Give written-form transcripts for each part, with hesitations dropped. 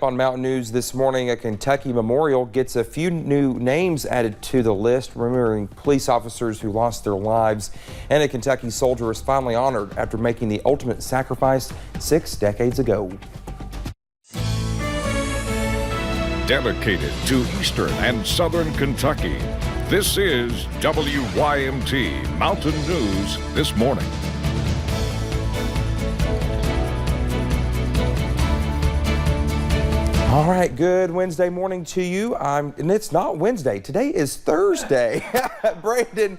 On Mountain News this morning, a Kentucky memorial gets a few new names added to the list, remembering police officers who lost their lives. And a Kentucky soldier is finally honored after making the ultimate sacrifice 6 decades ago. Dedicated to Eastern and Southern Kentucky, this is WYMT Mountain News this morning. All right, good Wednesday morning to you. And it's not Wednesday. Today is Thursday. Brandon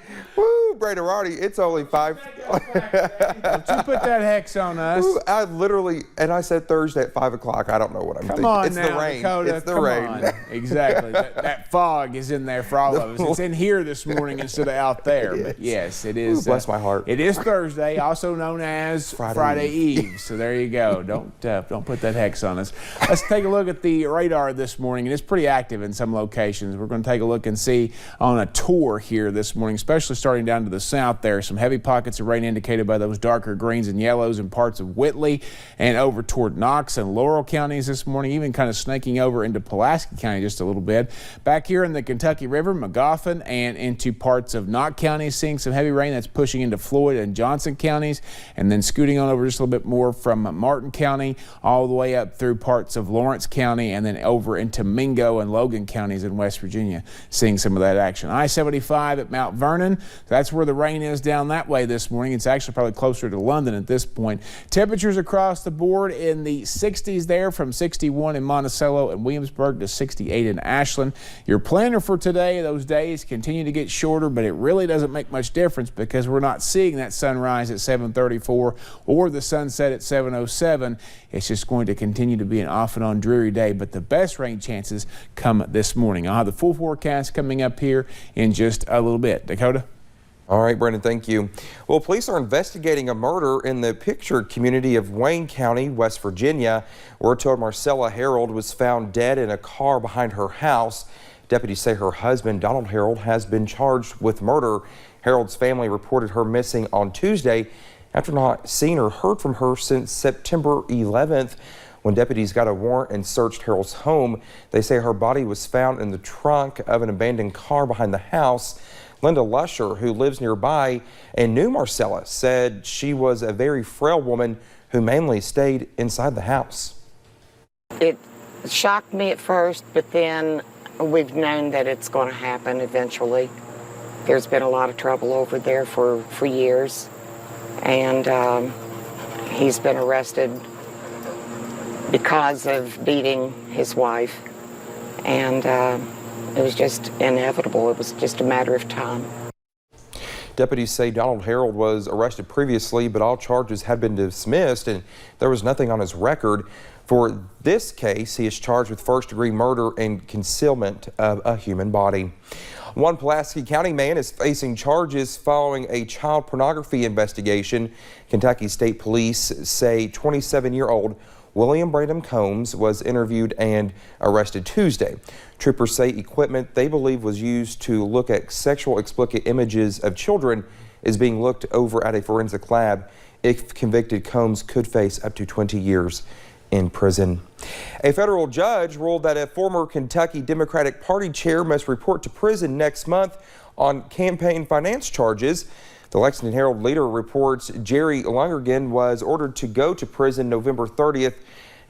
Rardy, it's only 5. Don't you put that hex on us. I said Thursday at 5 o'clock. I don't know what I'm thinking. It's the rain. Dakota. It's the rain. Exactly. That fog is in there for all of us. It's in here this morning instead of out there. But yes, it is. Bless my heart. It is Thursday, also known as Friday Eve. So there you go. Don't put that hex on us. Let's take a look at the radar this morning, and it's pretty active in some locations. We're going to take a look and see on a tour here this morning, especially starting down to the south there. Some heavy pockets of rain indicated by those darker greens and yellows in parts of Whitley and over toward Knox and Laurel counties this morning, even kind of snaking over into Pulaski County just a little bit. Back here in the Kentucky River, Magoffin, and into parts of Knott County, seeing some heavy rain that's pushing into Floyd and Johnson counties, and then scooting on over just a little bit more from Martin County all the way up through parts of Lawrence County and then over into Mingo and Logan counties in West Virginia, seeing some of that action. I-75 at Mount Vernon, that's where the rain is down that way this morning. It's actually probably closer to London at this point. Temperatures across the board in the 60s there, from 61 in Monticello and Williamsburg to 68 in Ashland. Your planner for today, those days continue to get shorter, but it really doesn't make much difference because we're not seeing that sunrise at 7:34 or the sunset at 7:07. It's just going to continue to be an off and on dreary day, but the best rain chances come this morning. I'll have the full forecast coming up here in just a little bit. Dakota? All right, Brendan, thank you. Well, police are investigating a murder in the pictured community of Wayne County, West Virginia. We're told Marcella Harold was found dead in a car behind her house. Deputies say her husband, Donald Harold, has been charged with murder. Harold's family reported her missing on Tuesday after not seeing or heard from her since September 11th. When deputies got a warrant and searched Harold's home, they say her body was found in the trunk of an abandoned car behind the house. Linda Lusher, who lives nearby and knew Marcella, said she was a very frail woman who mainly stayed inside the house. It shocked me at first, but then we've known that it's going to happen eventually. There's been a lot of trouble over there for years, and he's been arrested because of beating his wife, and it was just inevitable. It was just a matter of time. Deputies say Donald Harold was arrested previously, but all charges had been dismissed and there was nothing on his record. For this case, he is charged with first-degree murder and concealment of a human body. One Pulaski County man is facing charges following a child pornography investigation. Kentucky State Police say 27-year-old William Brandon Combs was interviewed and arrested Tuesday. Troopers say equipment they believe was used to look at sexual explicit images of children is being looked over at a forensic lab. If convicted, Combs could face up to 20 years in prison. A federal judge ruled that a former Kentucky Democratic Party chair must report to prison next month on campaign finance charges. The Lexington Herald Leader reports Jerry Lungergan was ordered to go to prison November 30th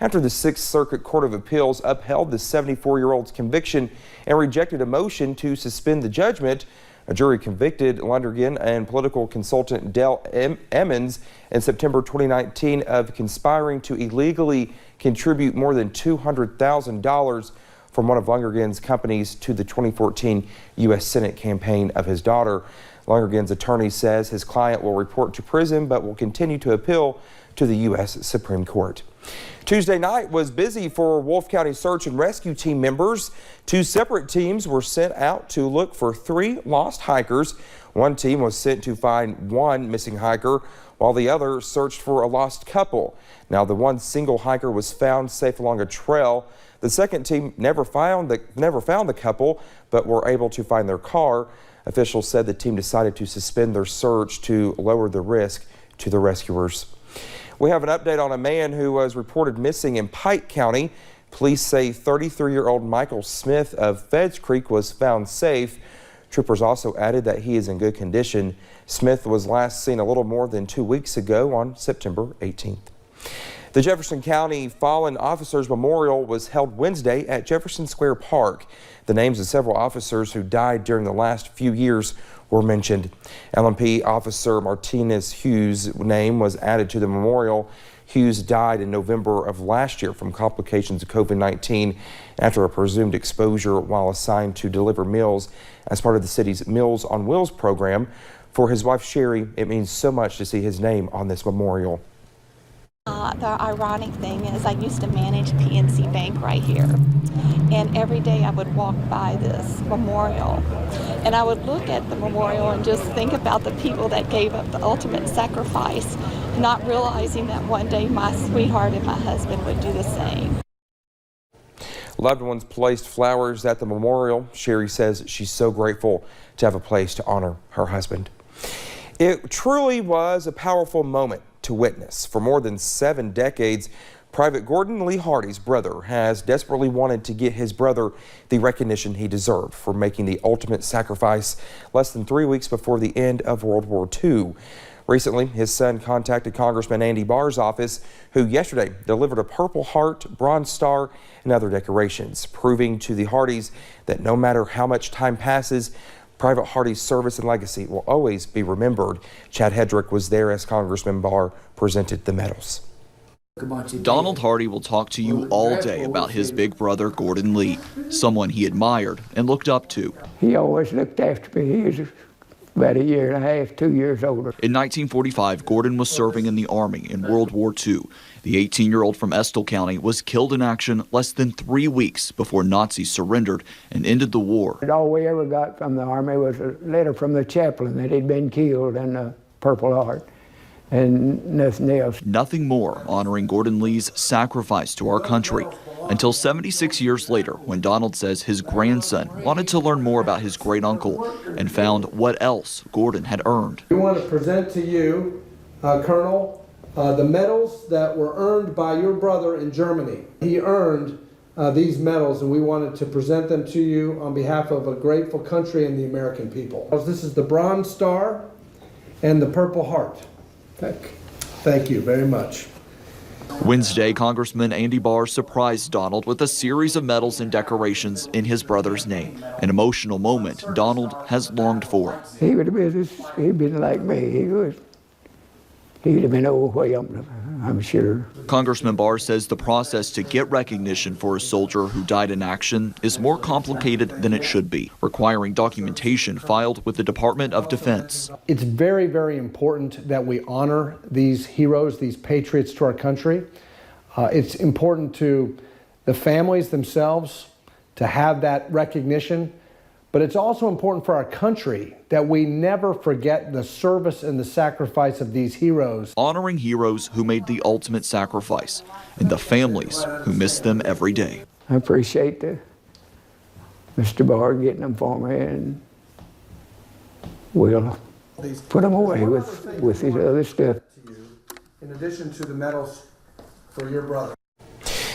after the 6th Circuit Court of Appeals upheld the 74-year-old's conviction and rejected a motion to suspend the judgment. A jury convicted Lungergan and political consultant Dell Emmons in September 2019 of conspiring to illegally contribute more than $200,000 from one of Lungergan's companies to the 2014 U.S. Senate campaign of his daughter. Lungergan's attorney says his client will report to prison but will continue to appeal to the U.S. Supreme Court. Tuesday night was busy for Wolfe County search and rescue team members. 2 separate teams were sent out to look for 3 lost hikers. One team was sent to find 1 missing hiker, while the other searched for a lost couple. Now, the one single hiker was found safe along a trail. The second team never found the couple, but were able to find their car. Officials said the team decided to suspend their search to lower the risk to the rescuers. We have an update on a man who was reported missing in Pike County. Police say 33-year-old Michael Smith of Feds Creek was found safe. Troopers also added that he is in good condition. Smith was last seen a little more than 2 weeks ago on September 18th. The Jefferson County Fallen Officers Memorial was held Wednesday at Jefferson Square Park. The names of several officers who died during the last few years were mentioned. LMP Officer Martinez Hughes' name was added to the memorial. Hughes died in November of last year from complications of COVID-19 after a presumed exposure while assigned to deliver meals as part of the city's Meals on Wheels program. For his wife Sherry, it means so much to see his name on this memorial. The ironic thing is I used to manage PNC Bank right here, and every day I would walk by this memorial and I would look at the memorial and just think about the people that gave up the ultimate sacrifice, not realizing that one day my sweetheart and my husband would do the same. Loved ones placed flowers at the memorial. Sherry says she's so grateful to have a place to honor her husband. It truly was a powerful moment to witness. For more than 7 decades, Private Gordon Lee Hardy's brother has desperately wanted to get his brother the recognition he deserved for making the ultimate sacrifice less than 3 weeks before the end of World War II. Recently, his son contacted Congressman Andy Barr's office, who yesterday delivered a Purple Heart, Bronze Star, and other decorations, proving to the Hardys that no matter how much time passes, Private Hardy's service and legacy will always be remembered. Chad Hedrick was there as Congressman Barr presented the medals. Donald Hardy will talk to you all day about his big brother, Gordon Lee, someone he admired and looked up to. He always looked after me. He was about 1.5 years, 2 years older. In 1945, Gordon was serving in the Army in World War II. The 18-year-old from Estill County was killed in action less than 3 weeks before Nazis surrendered and ended the war. All we ever got from the Army was a letter from the chaplain that he'd been killed in the Purple Heart, and nothing else. Nothing more honoring Gordon Lee's sacrifice to our country. Until 76 years later, when Donald says his grandson wanted to learn more about his great-uncle and found what else Gordon had earned. We want to present to you, Colonel, the medals that were earned by your brother in Germany. He earned these medals, and we wanted to present them to you on behalf of a grateful country and the American people. This is the Bronze Star and the Purple Heart. Thank you very much. Wednesday, Congressman Andy Barr surprised Donald with a series of medals and decorations in his brother's name, an emotional moment Donald has longed for. He would have been, he'd been like me. He'd have been overwhelmed, I'm sure. Congressman Barr says the process to get recognition for a soldier who died in action is more complicated than it should be, requiring documentation filed with the Department of Defense. It's very, very important that we honor these heroes, these patriots to our country. It's important to the families themselves to have that recognition. But it's also important for our country that we never forget the service and the sacrifice of these heroes. Honoring heroes who made the ultimate sacrifice and the families who miss them every day. I appreciate Mr. Barr getting them for me, and we'll put them away with his other stuff. In addition to the medals for your brother.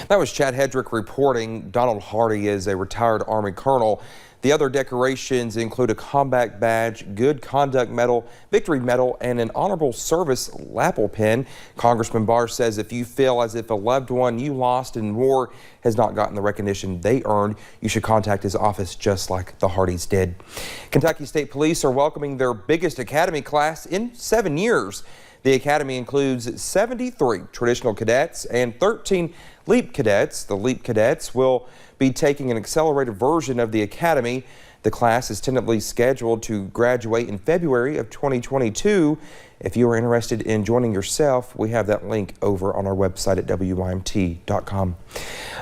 That was Chad Hedrick reporting. Donald Hardy is a retired Army colonel. The other decorations include a combat badge, good conduct medal, victory medal, and an honorable service lapel pin. Congressman Barr says if you feel as if a loved one you lost in war has not gotten the recognition they earned, you should contact his office just like the Hardys did. Kentucky State Police are welcoming their biggest academy class in 7 years. The academy includes 73 traditional cadets and 13 LEAP cadets. The LEAP cadets will be taking an accelerated version of the academy. The class is tentatively scheduled to graduate in February of 2022. If you are interested in joining yourself, we have that link over on our website at WYMT.com.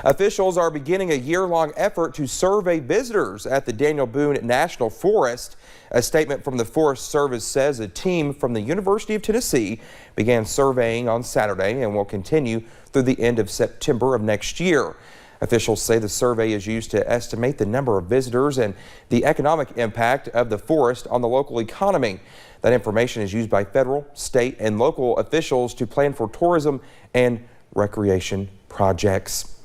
Officials are beginning a year-long effort to survey visitors at the Daniel Boone National Forest. A statement from the Forest Service says a team from the University of Tennessee began surveying on Saturday and will continue through the end of September of next year. Officials say the survey is used to estimate the number of visitors and the economic impact of the forest on the local economy. That information is used by federal, state, and local officials to plan for tourism and recreation projects.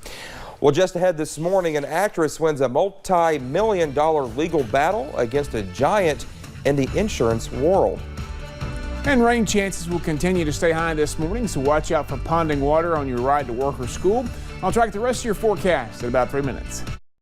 Well, just ahead this morning, an actress wins a multi-million-dollar legal battle against a giant in the insurance world. And rain chances will continue to stay high this morning, so watch out for ponding water on your ride to work or school. I'll track the rest of your forecast in about 3 minutes.